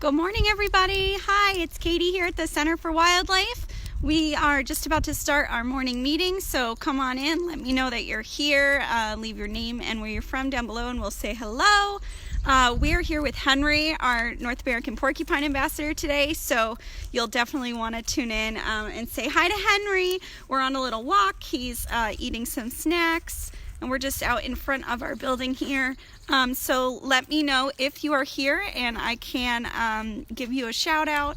Good morning, everybody. Hi, it's Katie here at the Center for Wildlife. We are just about to start our morning meeting, so come on in. Let me know that you're here. Leave your name and where you're from down below, and we'll say hello. We're here with Henry, our North American Porcupine Ambassador today, so you'll definitely want to tune in and say hi to Henry. We're on a little walk. He's eating some snacks, and we're just out in front of our building here. So let me know if you are here, and I can give you a shout out.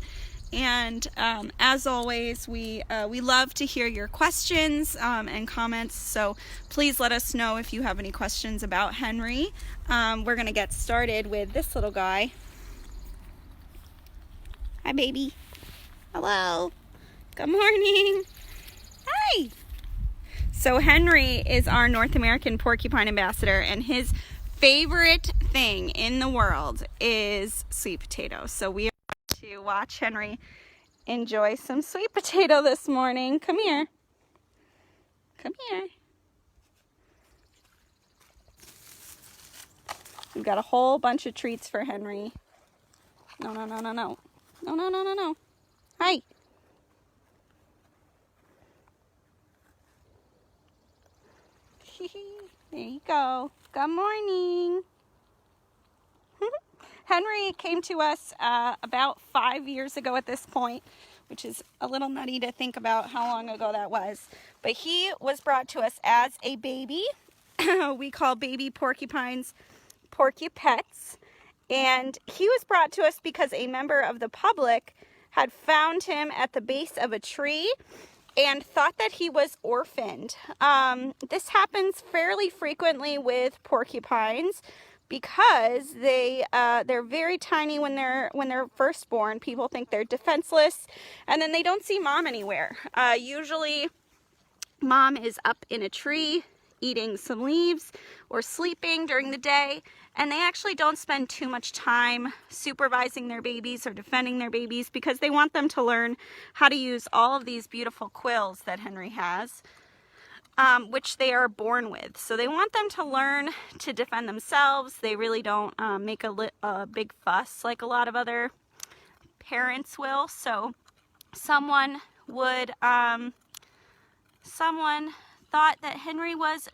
And as always, we love to hear your questions and comments, so please let us know if you have any questions about Henry. We're gonna get started with this little guy. Hi, baby. Hello. Good morning. Hi. So Henry is our North American Porcupine Ambassador, and his favorite thing in the world is sweet potato. So we are going to watch Henry enjoy some sweet potato this morning. Come here. Come here. We've got a whole bunch of treats for Henry. No, no, no, no, no. No, no, no, no, no. Hi. There you go. Good morning. Henry came to us about 5 years ago at this point, which is a little nutty to think about how long ago that was. But he was brought to us as a baby. We call baby porcupines porcupets. And he was brought to us because a member of the public had found him at the base of a tree and thought that he was orphaned. This happens fairly frequently with porcupines because they're very tiny when they're first born. People think they're defenseless, and then they don't see mom anywhere. Usually, mom is up in a tree eating some leaves or sleeping during the day, and they actually don't spend too much time supervising their babies or defending their babies because they want them to learn how to use all of these beautiful quills that Henry has, which they are born with. So they want them to learn to defend themselves. They really don't make a big fuss like a lot of other parents will. So someone thought that Henry was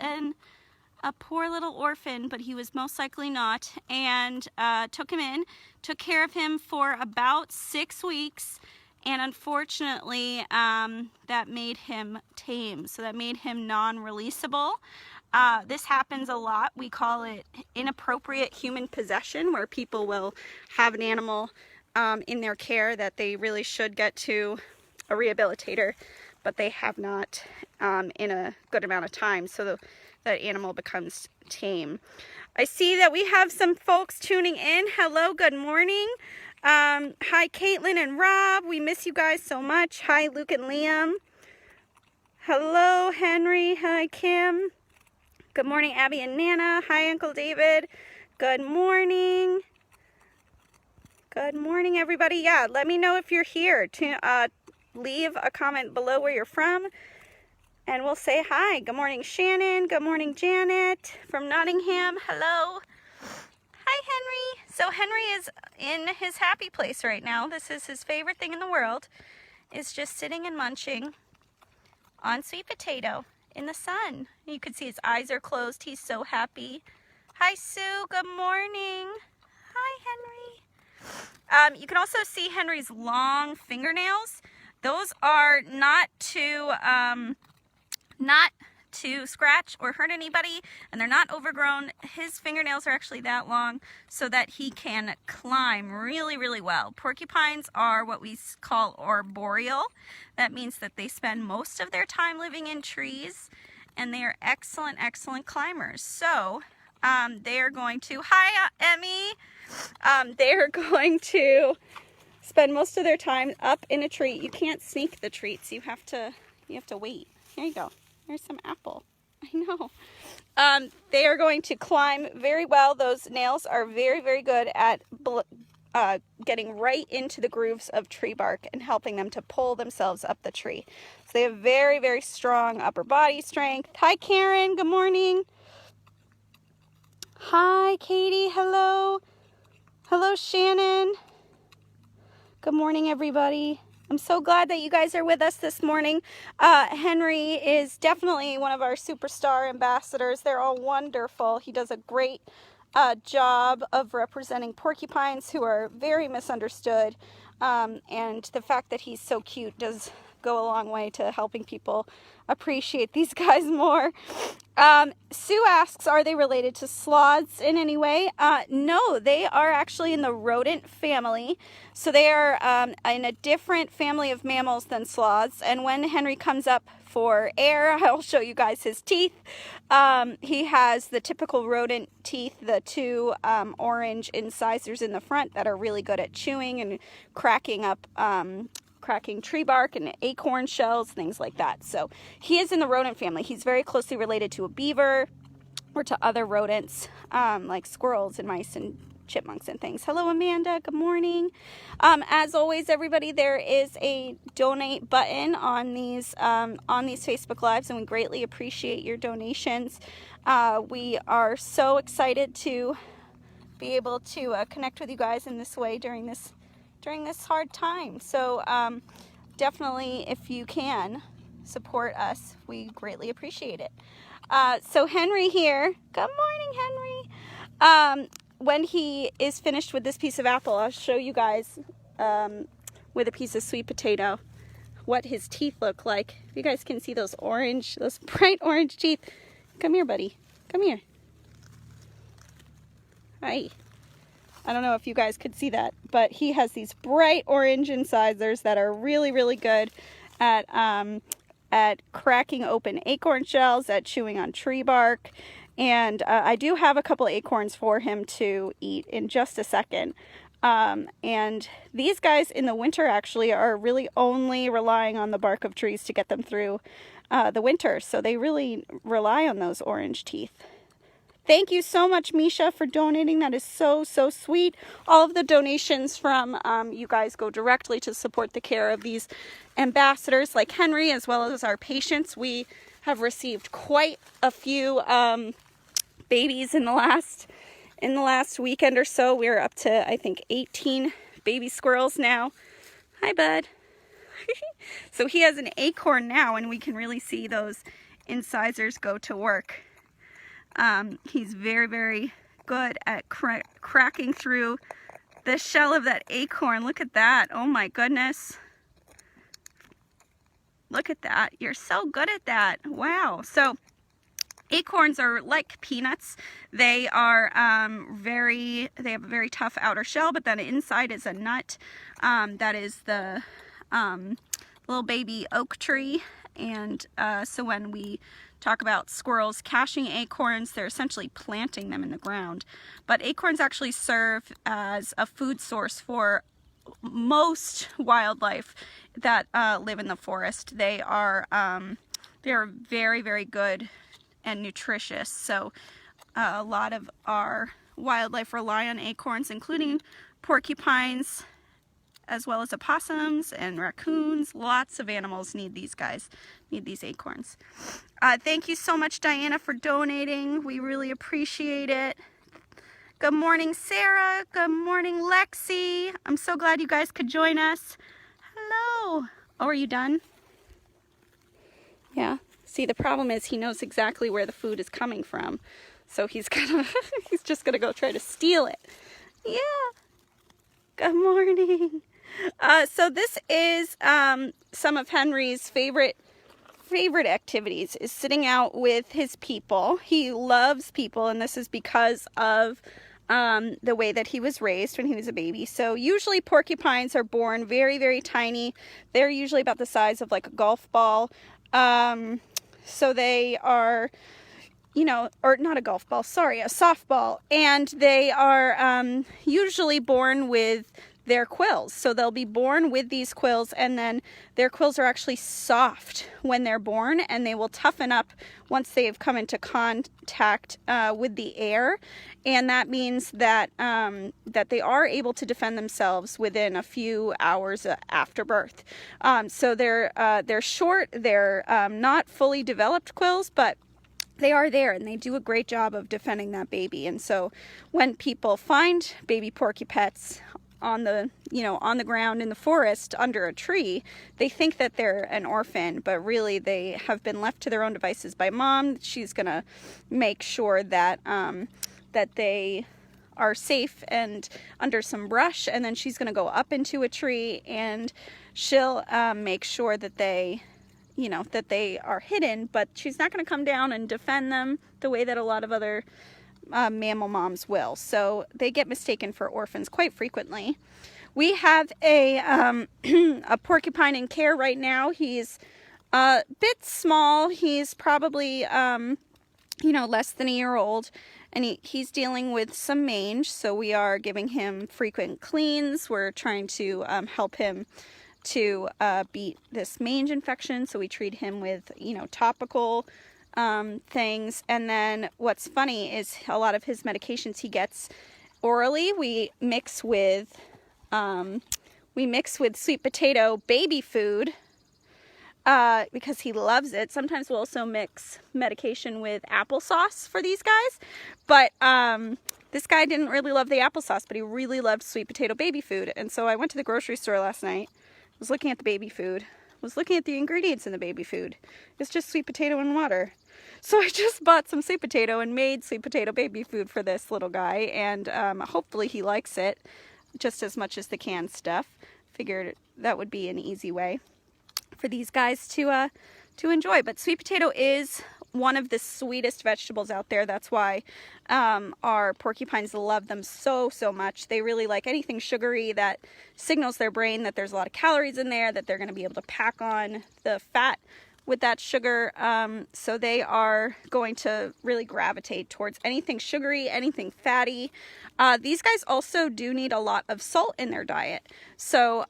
a poor little orphan, but he was most likely not, and took him in, took care of him for about 6 weeks, and unfortunately that made him tame, so that made him non-releasable. This happens a lot. We call it inappropriate human possession, where people will have an animal in their care that they really should get to a rehabilitator, but they have not in a good amount of time, so that animal becomes tame. I see that we have some folks tuning in. Hello, good morning. Hi, Caitlin and Rob. We miss you guys so much. Hi, Luke and Liam. Hello, Henry. Hi, Kim. Good morning, Abby and Nana. Hi, Uncle David. Good morning. Good morning, everybody. Yeah, let me know if you're here. Leave a comment below where you're from, and we'll say hi. Good morning, Shannon. Good morning, Janet from Nottingham. Hello. Hi, Henry. So Henry is in his happy place right now. This is his favorite thing in the world, is just sitting and munching on sweet potato in the sun. You can see his eyes are closed. He's so happy. Hi, Sue. Good morning. Hi, Henry. You can also see Henry's long fingernails. Those are not to scratch or hurt anybody, and they're not overgrown. His fingernails are actually that long so that he can climb really, really well. Porcupines are what we call arboreal. That means that they spend most of their time living in trees, and they are excellent, excellent climbers. So they are going to, hi, Emmy. They are going to spend most of their time up in a tree. You can't sneak the treats. You have to wait. Here you go. Here's some apple. I know. They are going to climb very well. Those nails are very, very good at getting right into the grooves of tree bark and helping them to pull themselves up the tree. So they have very, very strong upper body strength. Hi, Karen. Good morning. Hi, Katie. Hello. Hello, Shannon. Good morning, everybody. I'm so glad that you guys are with us this morning. Henry is definitely one of our superstar ambassadors. They're all wonderful. He does a great job of representing porcupines who are very misunderstood. And the fact that he's so cute does go a long way to helping people appreciate these guys more. Sue asks, are they related to sloths in any way? No, they are actually in the rodent family. So they are in a different family of mammals than sloths. And when Henry comes up for air, I'll show you guys his teeth. He has the typical rodent teeth, the two orange incisors in the front that are really good at chewing and cracking up cracking tree bark and acorn shells, things like that. So he is in the rodent family. He's very closely related to a beaver or to other rodents like squirrels and mice and chipmunks and things. Hello, Amanda. Good morning. As always, everybody, there is a donate button on these Facebook Lives, and we greatly appreciate your donations. We are so excited to be able to connect with you guys in this way during this hard time. So definitely, if you can support us, we greatly appreciate it. So Henry here, good morning, Henry. When he is finished with this piece of apple, I'll show you guys with a piece of sweet potato what his teeth look like. If you guys can see those bright orange teeth. Come here, buddy. Come here. Hi. I don't know if you guys could see that, but he has these bright orange incisors that are really, really good at cracking open acorn shells, at chewing on tree bark. And I do have a couple acorns for him to eat in just a second. And these guys in the winter actually are really only relying on the bark of trees to get them through the winter. So they really rely on those orange teeth. Thank you so much, Misha, for donating. That is so, so sweet. All of the donations from you guys go directly to support the care of these ambassadors like Henry, as well as our patients. We have received quite a few babies in the last weekend or so. We're up to, I think, 18 baby squirrels now. Hi, bud. So he has an acorn now, and we can really see those incisors go to work. He's very, very good at cracking through the shell of that acorn. Look at that. Oh my goodness. Look at that. You're so good at that. Wow. So acorns are like peanuts. They are they have a very tough outer shell, but then inside is a nut. That is the little baby oak tree. And so when we talk about squirrels caching acorns, they're essentially planting them in the ground. But acorns actually serve as a food source for most wildlife that live in the forest. They are very, very good and nutritious. So a lot of our wildlife rely on acorns, including porcupines, as well as opossums and raccoons. Lots of animals need these guys, need these acorns. Thank you so much, Diana, for donating. We really appreciate it. Good morning, Sarah. Good morning, Lexi. I'm so glad you guys could join us. Hello. Oh, are you done? Yeah. See, the problem is he knows exactly where the food is coming from. So he's just gonna go try to steal it. Yeah. Good morning. So this is some of Henry's favorite activities, is sitting out with his people. He loves people, and this is because of the way that he was raised when he was a baby. So usually porcupines are born very, very tiny. They're usually about the size of like a golf ball. So they are, you know, or not a golf ball, sorry, a softball. And they are usually born with their quills. So they'll be born with these quills, and then their quills are actually soft when they're born, and they will toughen up once they've come into contact with the air. And that means that that they are able to defend themselves within a few hours after birth. So they're short, they're not fully developed quills, but they are there, and they do a great job of defending that baby. And so when people find baby porcupets on the, you know, on the ground in the forest under a tree, they think that they're an orphan, but really they have been left to their own devices by mom. She's gonna make sure that that they are safe and under some brush, and then she's gonna go up into a tree and she'll make sure that they, you know, that they are hidden, but she's not going to come down and defend them the way that a lot of other mammal moms will. So they get mistaken for orphans quite frequently. We have a a porcupine in care right now. He's a bit small. He's probably you know, less than a year old, and he's dealing with some mange, so we are giving him frequent cleans. We're trying to help him to beat this mange infection, so we treat him with, you know, topical things. And then what's funny is a lot of his medications he gets orally. We mix with sweet potato baby food because he loves it. Sometimes we'll also mix medication with applesauce for these guys, but this guy didn't really love the applesauce, but he really loved sweet potato baby food. And so I went to the grocery store last night, was looking at the baby food, was looking at the ingredients in the baby food. It's just sweet potato and water. So I just bought some sweet potato and made sweet potato baby food for this little guy, and hopefully he likes it just as much as the canned stuff. Figured that would be an easy way for these guys to enjoy. But sweet potato is one of the sweetest vegetables out there. That's why our porcupines love them so much. They really like anything sugary that signals their brain that there's a lot of calories in there, that they're going to be able to pack on the fat with that sugar. So they are going to really gravitate towards anything sugary, anything fatty. These guys also do need a lot of salt in their diet. So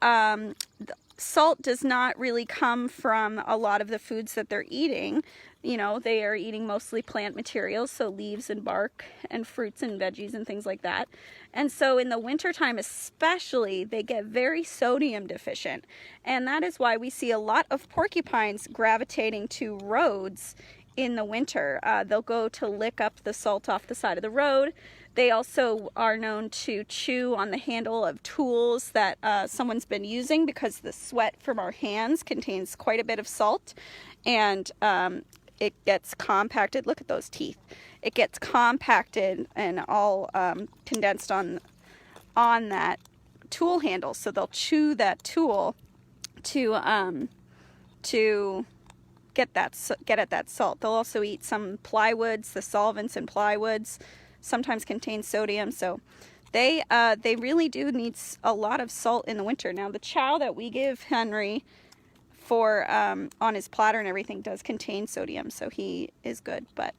salt does not really come from a lot of the foods that they're eating. You know, they are eating mostly plant materials, so leaves and bark and fruits and veggies and things like that. And so in the wintertime especially, they get very sodium deficient. And that is why we see a lot of porcupines gravitating to roads in the winter. They'll go to lick up the salt off the side of the road. They also are known to chew on the handle of tools that someone's been using, because the sweat from our hands contains quite a bit of salt, and it gets compacted. Look at those teeth. It gets compacted and all condensed on that tool handle. So they'll chew that tool to get at that salt. They'll also eat some plywoods. The solvents in plywoods sometimes contain sodium, so they really do need a lot of salt in the winter. Now the chow that we give Henry for on his platter and everything does contain sodium, so he is good, but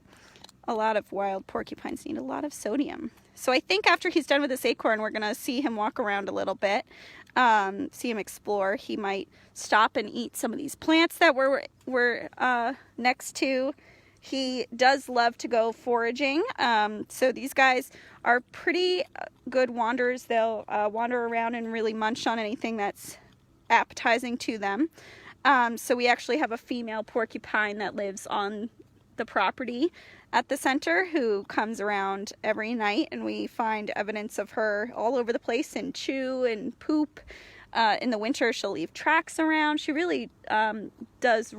a lot of wild porcupines need a lot of sodium. So I think after he's done with this acorn, we're gonna see him walk around a little bit, see him explore. He might stop and eat some of these plants that we're next to. He does love to go foraging. So these guys are pretty good wanderers. They'll wander around and really munch on anything that's appetizing to them. So we actually have a female porcupine that lives on the property at the center who comes around every night, and we find evidence of her all over the place and chew and poop. In the winter, she'll leave tracks around. She really does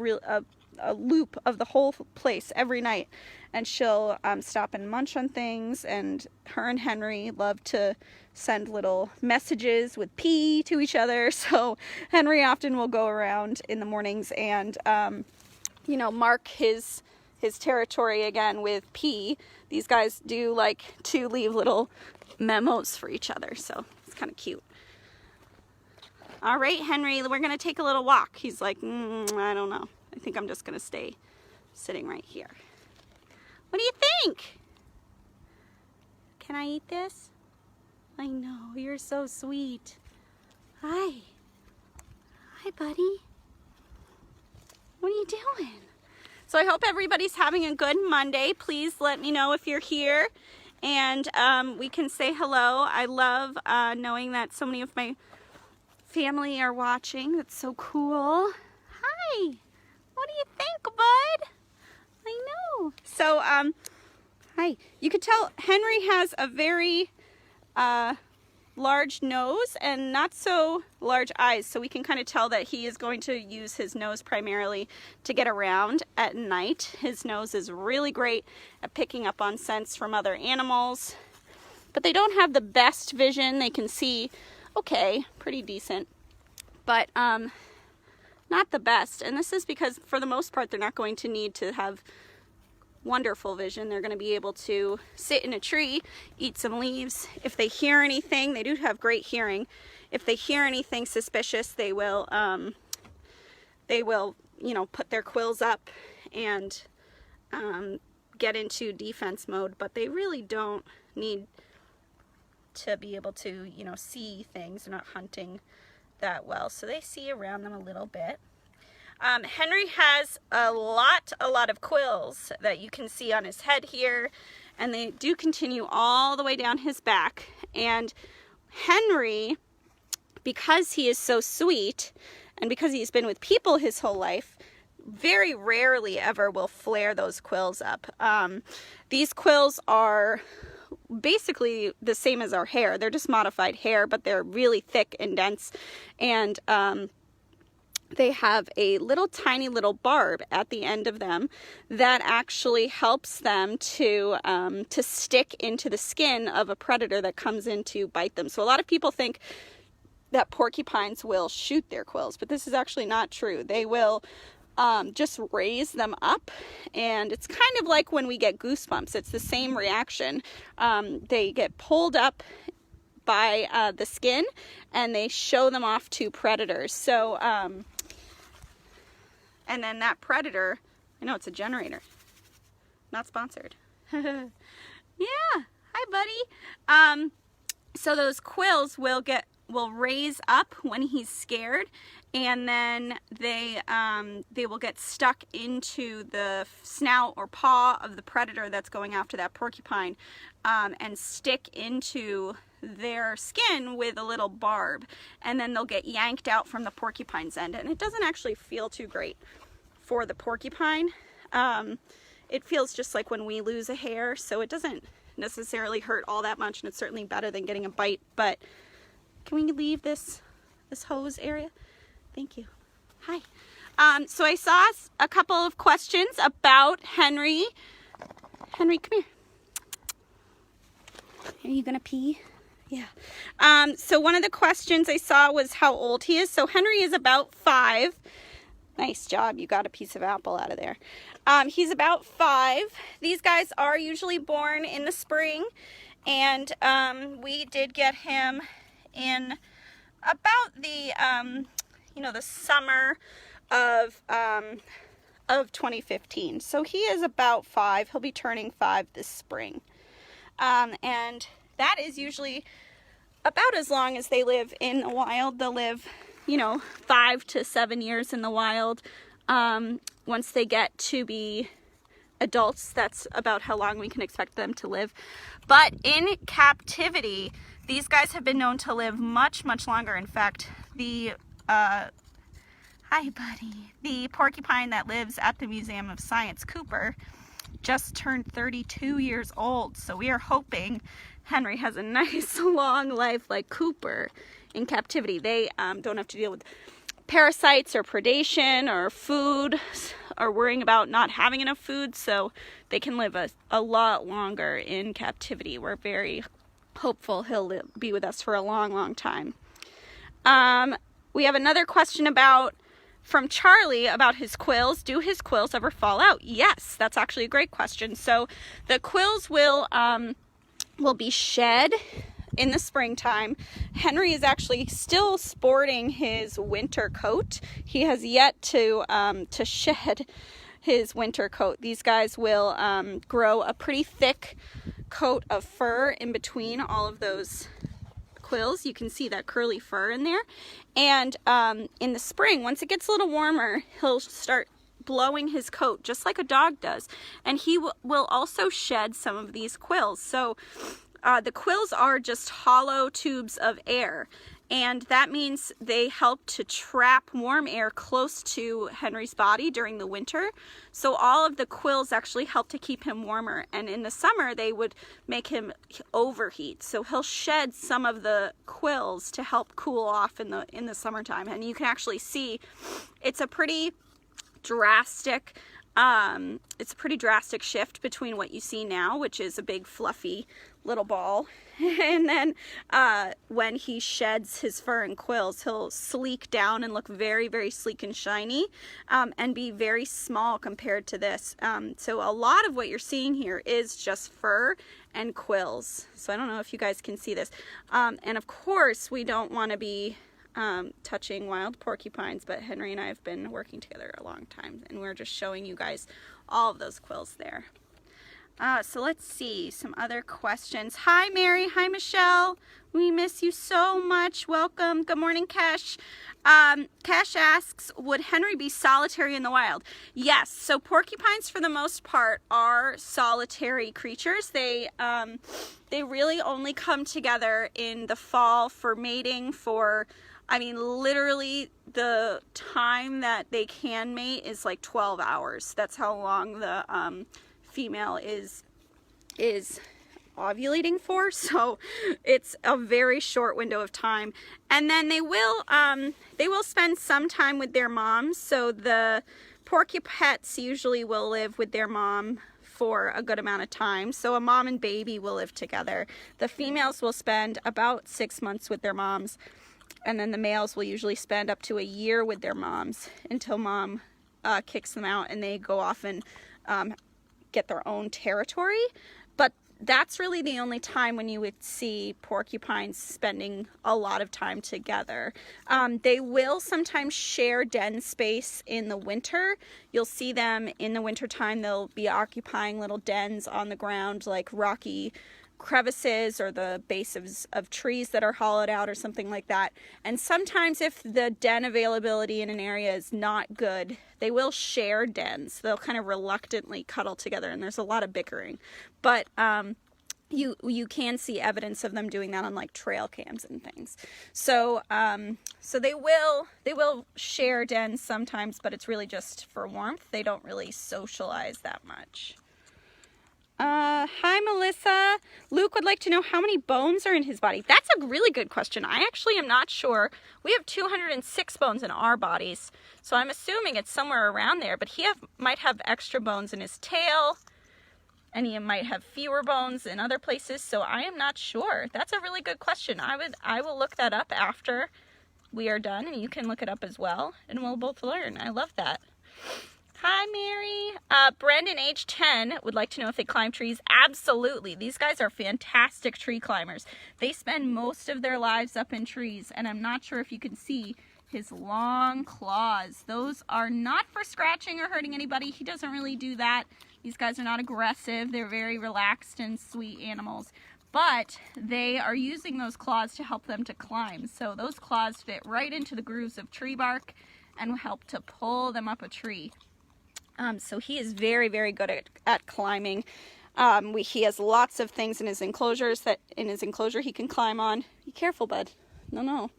a loop of the whole place every night, and she'll stop and munch on things. And her and Henry love to send little messages with pee to each other, so Henry often will go around in the mornings and you know, mark his territory again with pee. These guys do like to leave little memos for each other, so it's kind of cute. All right, Henry, we're gonna take a little walk. He's like, I don't know. I think I'm just gonna stay sitting right here. What do you think? Can I eat this? I know, you're so sweet. Hi. Hi, buddy. What are you doing? So I hope everybody's having a good Monday. Please let me know if you're here, and we can say hello. I love knowing that so many of my family are watching. That's so cool. Hi. What do you think, bud? I know. So, hi. You could tell Henry has a very large nose and not so large eyes, so we can kind of tell that he is going to use his nose primarily to get around at night. His nose is really great at picking up on scents from other animals, but they don't have the best vision. They can see okay, pretty decent, but not the best. And this is because for the most part they're not going to need to have wonderful vision. They're going to be able to sit in a tree, eat some leaves. If they hear anything, they do have great hearing. If they hear anything suspicious, they will you know, put their quills up and get into defense mode, but they really don't need to be able to, you know, see things. They're not hunting that well, so they see around them a little bit. Henry has a lot of quills that you can see on his head here, and they do continue all the way down his back. And Henry, because he is so sweet and because he's been with people his whole life, very rarely ever will flare those quills up. These quills are basically the same as our hair. They're just modified hair, but they're really thick and dense, and they have a tiny little barb at the end of them that actually helps them to stick into the skin of a predator that comes in to bite them. So a lot of people think that porcupines will shoot their quills, but this is actually not true. They will just raise them up, and it's kind of like when we get goosebumps. It's the same reaction. They get pulled up by the skin, and they show them off to predators. So and then that predator, I know it's a generator, not sponsored. Yeah, hi buddy. So those quills will raise up when he's scared, and then they will get stuck into the snout or paw of the predator that's going after that porcupine, and stick into their skin with a little barb, and then they'll get yanked out from the porcupine's end, and it doesn't actually feel too great for the porcupine. It feels just like when we lose a hair, so it doesn't necessarily hurt all that much, and it's certainly better than getting a bite. But can we leave this hose area? Thank you. Hi. So I saw a couple of questions about Henry. Henry, come here. Are you gonna pee? Yeah. So one of the questions I saw was how old he is. So Henry is about 5. Nice job. You got a piece of apple out of there. He's about 5. These guys are usually born in the spring, and we did get him in about the the summer of 2015. So he is about 5. He'll be turning 5 this spring. And that is usually about as long as they live in the wild. They'll live, 5 to 7 years in the wild. Once they get to be adults, that's about how long we can expect them to live. But in captivity, these guys have been known to live much, much longer. In fact, the hi buddy, the porcupine that lives at the Museum of Science, Cooper, just turned 32 years old. So we are hoping Henry has a nice long life like Cooper in captivity. They don't have to deal with parasites or predation or food, or worrying about not having enough food, so they can live a lot longer in captivity. We're very hopeful he'll be with us for a long, long time. We have another question from Charlie about his quills. Do his quills ever fall out? Yes, that's actually a great question. So the quills will be shed in the springtime. Henry is actually still sporting his winter coat. He has yet to shed his winter coat. These guys will grow a pretty thick coat of fur in between all of those quills. You can see that curly fur in there. And in the spring, once it gets a little warmer, he'll start blowing his coat just like a dog does. And he will also shed some of these quills. So the quills are just hollow tubes of air, and that means they help to trap warm air close to Henry's body during the winter. So all of the quills actually help to keep him warmer, and in the summer they would make him overheat. So he'll shed some of the quills to help cool off in the summertime, and you can actually see it's a pretty drastic shift between what you see now, which is a big fluffy little ball, and then when he sheds his fur and quills, he'll sleek down and look very, very sleek and shiny, and be very small compared to this. So a lot of what you're seeing here is just fur and quills. So I don't know if you guys can see this. And of course we don't want to be touching wild porcupines, but Henry and I have been working together a long time, and we're just showing you guys all of those quills there. So let's see some other questions. Hi Mary, hi Michelle, we miss you so much. Welcome. Good morning, Kesh. Kesh asks, would Henry be solitary in the wild? Yes. So porcupines for the most part are solitary creatures. They really only come together in the fall for mating. I mean, literally the time that they can mate is like 12 hours. That's how long the female is ovulating for. So it's a very short window of time. And then they will spend some time with their moms. So the porcupets usually will live with their mom for a good amount of time. So a mom and baby will live together. The females will spend about 6 months with their moms, and then the males will usually spend up to a year with their moms until mom kicks them out and they go off and get their own territory. But that's really the only time when you would see porcupines spending a lot of time together. They will sometimes share den space in the winter. You'll see them in the wintertime. They'll be occupying little dens on the ground, like rocky crevices or the base of trees that are hollowed out or something like that. And sometimes if the den availability in an area is not good, they will share dens. They'll kind of reluctantly cuddle together, and there's a lot of bickering. But you can see evidence of them doing that on like trail cams and things. So so they will share dens sometimes, but it's really just for warmth. They don't really socialize that much. Hi Melissa. Luke would like to know how many bones are in his body. That's a really good question. I actually am not sure. We have 206 bones in our bodies, so I'm assuming it's somewhere around there, but he might have extra bones in his tail, and he might have fewer bones in other places, so I am not sure. That's a really good question. I will look that up after we are done, and you can look it up as well, and we'll both learn. I love that. Hi, Mary. Brandon, age 10, would like to know if they climb trees. Absolutely. These guys are fantastic tree climbers. They spend most of their lives up in trees, and I'm not sure if you can see his long claws. Those are not for scratching or hurting anybody. He doesn't really do that. These guys are not aggressive. They're very relaxed and sweet animals, but they are using those claws to help them to climb. So those claws fit right into the grooves of tree bark and will help to pull them up a tree. So he is very, very good at climbing. He has lots of things in his enclosure he can climb on. Be careful, bud. No.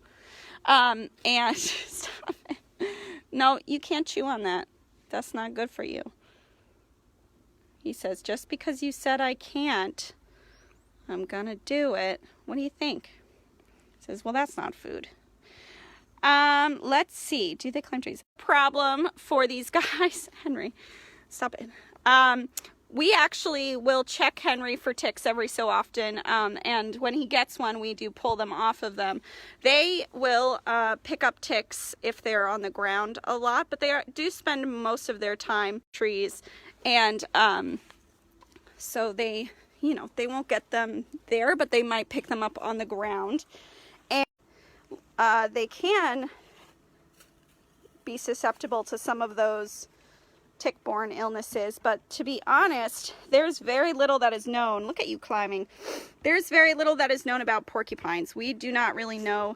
And stop it. No, you can't chew on that. That's not good for you. He says, just because you said I can't, I'm gonna do it. What do you think? He says, well, that's not food. Let's see. Do they climb trees? Problem for these guys. Henry, stop it. We actually will check Henry for ticks every so often. And when he gets one, we do pull them off of them. They will pick up ticks if they're on the ground a lot, but they do spend most of their time trees. And so they won't get them there, but they might pick them up on the ground. They can be susceptible to some of those tick-borne illnesses, but to be honest, there's very little that is known. Look at you climbing. There's very little that is known about porcupines. We do not really know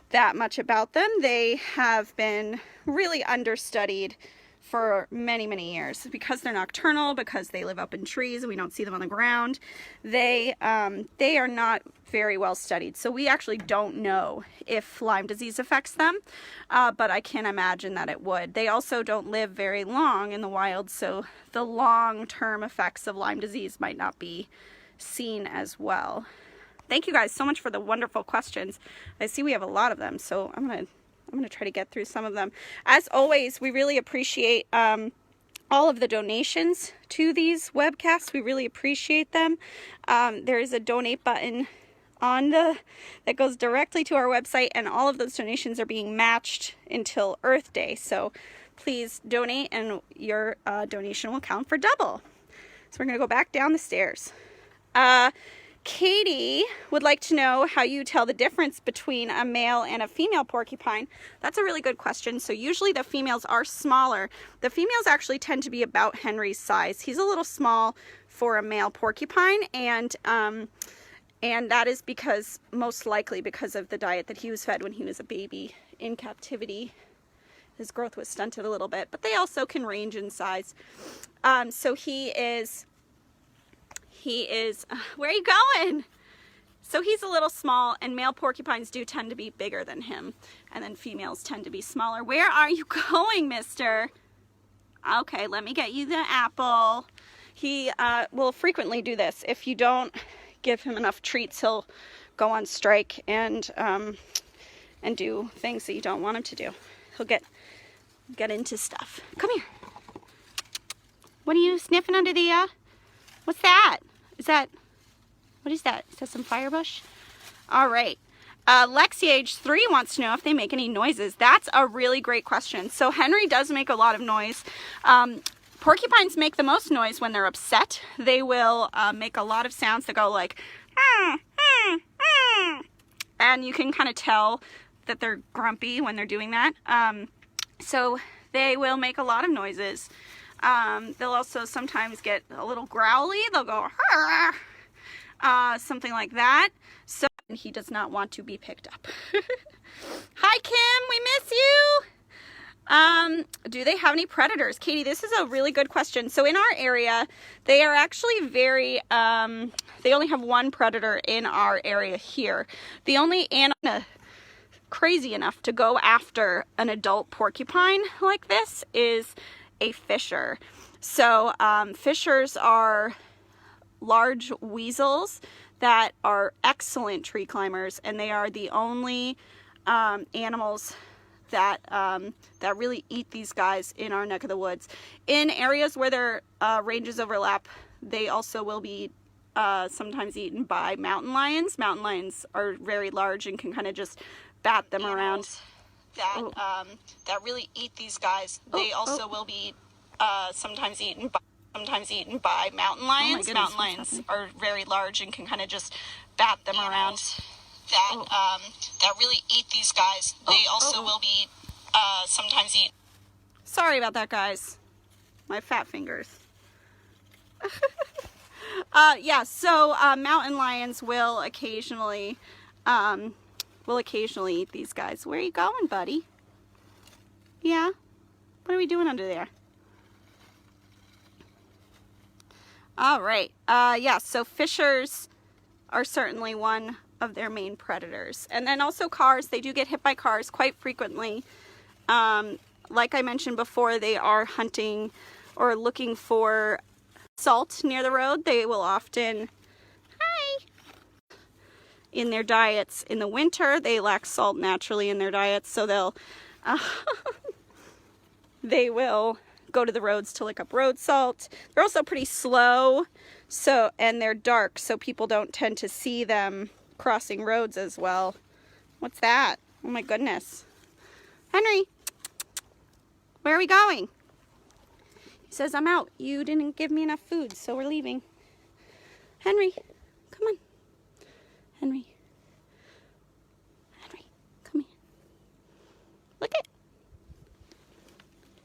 that much about them. They have been really understudied for many, many years because they're nocturnal, because they live up in trees and we don't see them on the ground. They are not very well studied. So we actually don't know if Lyme disease affects them, but I can imagine that it would. They also don't live very long in the wild, so the long-term effects of Lyme disease might not be seen as well. Thank you guys so much for the wonderful questions. I see we have a lot of them, so I'm gonna try to get through some of them. As always, we really appreciate all of the donations to these webcasts. We really appreciate them. There is a donate button that goes directly to our website, and all of those donations are being matched until Earth Day. So please donate, and your donation will count for double. So we're gonna go back down the stairs. Katie would like to know how you tell the difference between a male and a female porcupine. That's a really good question. So usually the females are smaller. The females actually tend to be about Henry's size. He's a little small for a male porcupine, and that is most likely because of the diet that he was fed when he was a baby in captivity. His growth was stunted a little bit, but they also can range in size. So he is, where are you going? So he's a little small, and male porcupines do tend to be bigger than him, and then females tend to be smaller. Where are you going, mister? Okay, let me get you the apple. He will frequently do this. If you don't give him enough treats, he'll go on strike and do things that you don't want him to do. He'll get into stuff. Come here. What are you sniffing under the, what's that? What is that? Is that some firebush? All right. Lexi, age 3, wants to know if they make any noises. That's a really great question. So Henry does make a lot of noise. Porcupines make the most noise when they're upset. They will make a lot of sounds that go like, and you can kind of tell that they're grumpy when they're doing that. So they will make a lot of noises. They'll also sometimes get a little growly. They'll go, something like that. So he does not want to be picked up. Hi, Kim, we miss you. Do they have any predators? Katie, this is a really good question. So in our area, they are actually very, they only have one predator in our area here. The only animal crazy enough to go after an adult porcupine like this is a fisher. So fishers are large weasels that are excellent tree climbers, and they are the only animals that really eat these guys in our neck of the woods. In areas where their ranges overlap, they also will be sometimes eaten by mountain lions. Mountain lions are very large and can kind of just bat them around. That really eat these guys. They also will be sometimes eaten by mountain lions. Oh, mountain lions are very large and can kind of just bat them around. That really eat these guys. They also will be sometimes eaten. Sorry about that, guys. My fat fingers. Yeah, so mountain lions will occasionally eat these guys. Where are you going, buddy? Yeah? What are we doing under there? All right. Yeah, so fishers are certainly one of their main predators. And then also cars. They do get hit by cars quite frequently. Like I mentioned before, they are hunting or looking for salt near the road. They will often, in their diets in the winter, they lack salt naturally in their diets, so they'll they will go to the roads to lick up road salt. They're also pretty slow, and they're dark, so people don't tend to see them crossing roads as well. What's that? Oh my goodness. Henry, where are we going? He says, I'm out. You didn't give me enough food, so we're leaving. Henry, come on. Henry. Henry, come here. Look it.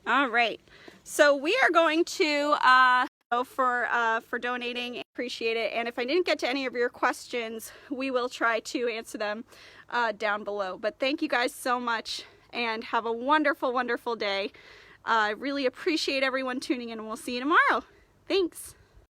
All right. So we are going to go for donating. Appreciate it. And if I didn't get to any of your questions, we will try to answer them down below. But thank you guys so much, and have a wonderful, wonderful day. I really appreciate everyone tuning in, and we'll see you tomorrow. Thanks.